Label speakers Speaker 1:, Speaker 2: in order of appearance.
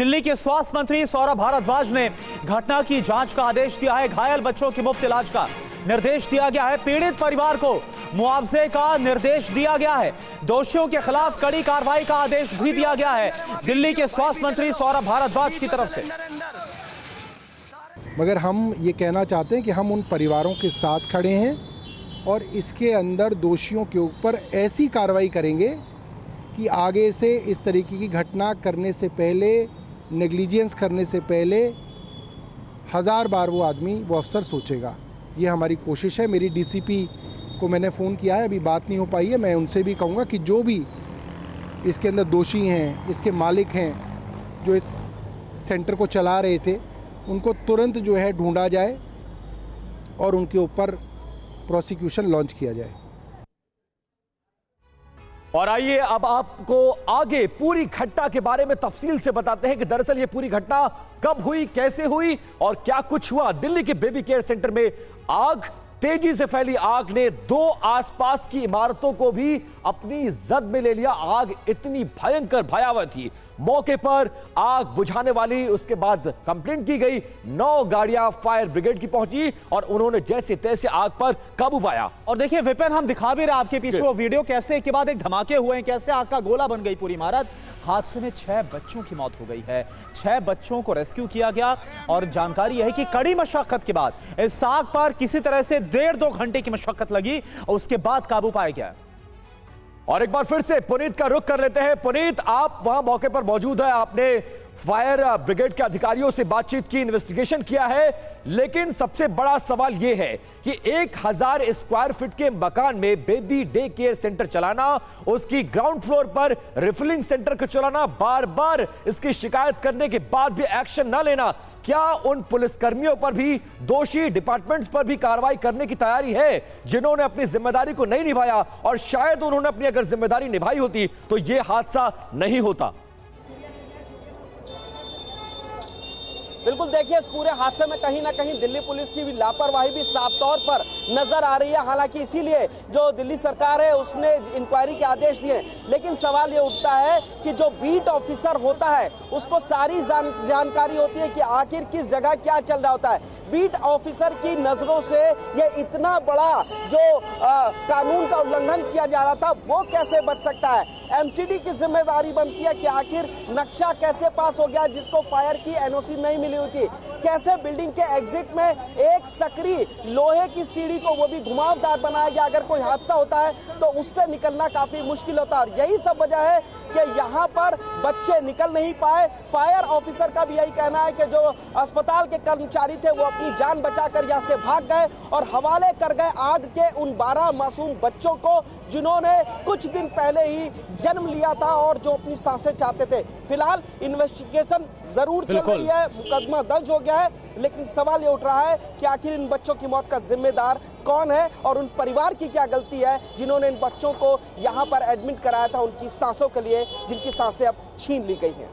Speaker 1: दिल्ली के स्वास्थ्य मंत्री सौरभ भारद्वाज ने घटना की जांच का आदेश दिया है। घायल बच्चों के मुफ्त इलाज का निर्देश दिया गया है। पीड़ित परिवार को मुआवजे का निर्देश दिया गया है। दोषियों के खिलाफ कड़ी कार्रवाई का आदेश भी दिया गया है दिल्ली के स्वास्थ्य मंत्री सौरभ भारद्वाज की तरफ से।
Speaker 2: मगर हम ये कहना चाहते हैं कि हम उन परिवारों के साथ खड़े हैं और इसके अंदर दोषियों के ऊपर ऐसी कार्रवाई करेंगे कि आगे से इस तरीके की घटना करने से पहले, नेग्लिजेंस करने से पहले 1000 बार वो आदमी, वो अफसर सोचेगा। ये हमारी कोशिश है। मेरी डीसीपी को मैंने फ़ोन किया है, अभी बात नहीं हो पाई है। मैं उनसे भी कहूँगा कि जो भी इसके अंदर दोषी हैं, इसके मालिक हैं, जो इस सेंटर को चला रहे थे, उनको तुरंत जो है ढूंढा जाए और उनके ऊपर प्रोसिक्यूशन लॉन्च किया जाए।
Speaker 3: और आइए अब आपको आगे पूरी घटना के बारे में तफसील से बताते हैं कि दरअसल ये पूरी घटना कब हुई, कैसे हुई और क्या कुछ हुआ। दिल्ली के बेबी केयर सेंटर में आग, तेजी से फैली आग ने 2 आसपास की इमारतों को भी अपनी जद में ले लिया। आग इतनी भयंकर भयावह थी, मौके पर आग बुझाने वाली, उसके बाद कंप्लेंट की गई, 9 गाड़ियां फायर ब्रिगेड की पहुंची और उन्होंने जैसे तैसे आग पर काबू पाया।
Speaker 1: और देखिए विपिन, हम दिखा भी रहे आपके पीछे वो वीडियो, कैसे एक के बाद एक धमाके हुए हैं, कैसे आग का गोला बन गई पूरी इमारत। हादसे में 6 बच्चों की मौत हो गई है। 6 बच्चों को रेस्क्यू किया गया और जानकारी यह है कि कड़ी मशक्कत के बाद इस आग पर किसी तरह से 1.5-2 घंटे की मशक्कत लगी और उसके बाद काबू पाया गया।
Speaker 3: और एक बार फिर से पुनीत का रुख कर लेते हैं। पुनीत, आप वहां मौके पर मौजूद है, आपने फायर ब्रिगेड के अधिकारियों से बातचीत की, इन्वेस्टिगेशन किया है, लेकिन सबसे बड़ा सवाल यह है कि 1000 स्क्वायर फीट के मकान में बेबी डे केयर सेंटर चलाना, उसकी ग्राउंड फ्लोर पर रिफिलिंग सेंटर को चलाना, बार बार इसकी शिकायत करने के बाद भी एक्शन न लेना, क्या उन पुलिसकर्मियों पर भी, दोषी डिपार्टमेंट्स पर भी कार्रवाई करने की तैयारी है जिन्होंने अपनी जिम्मेदारी को नहीं निभाया? और शायद उन्होंने अपनी अगर जिम्मेदारी निभाई होती तो यह हादसा नहीं होता।
Speaker 4: बिल्कुल, देखिए इस पूरे हादसे में कहीं ना कहीं दिल्ली पुलिस की भी लापरवाही भी साफ तौर पर नजर आ रही है। हालांकि इसीलिए जो दिल्ली सरकार है उसने इंक्वायरी के आदेश दिए, लेकिन सवाल ये उठता है कि जो बीट ऑफिसर होता है उसको सारी जानकारी होती है कि आखिर किस जगह क्या चल रहा होता है। बीट ऑफिसर की नजरों से ये इतना बड़ा जो कानून का उल्लंघन किया जा रहा था वो कैसे बच सकता है? एमसीडी की जिम्मेदारी बनती है कि आखिर नक्शा कैसे पास हो गया जिसको फायर की एनओसी नहीं मिली हुई थी, कैसे बिल्डिंग के एग्जिट में एक सक्रिय लोहे की सीढ़ी को वो भी घुमावदार बनाया गया, अगर कोई हादसा होता है तो उससे निकलना काफी मुश्किल होता है। और यही सब वजह है कि यहाँ पर बच्चे निकल नहीं पाए। फायर ऑफिसर का भी यही कहना है कि जो अस्पताल के कर्मचारी थे वो अपनी जान बचाकर यहाँ से भाग गए और हवाले कर गए आग के उन 12 मासूम बच्चों को जिन्होंने कुछ दिन पहले ही जन्म लिया था और जो अपनी सांसें चाहते थे। फिलहाल इन्वेस्टिगेशन जरूर चल रही है, मुकदमा दर्ज हो गया है, लेकिन सवाल ये उठ रहा है कि आखिर इन बच्चों की मौत का जिम्मेदार कौन है और उन परिवार की क्या गलती है जिन्होंने इन बच्चों को यहाँ पर एडमिट कराया था उनकी सांसों के लिए, जिनकी सांसें अब छीन ली गई हैं।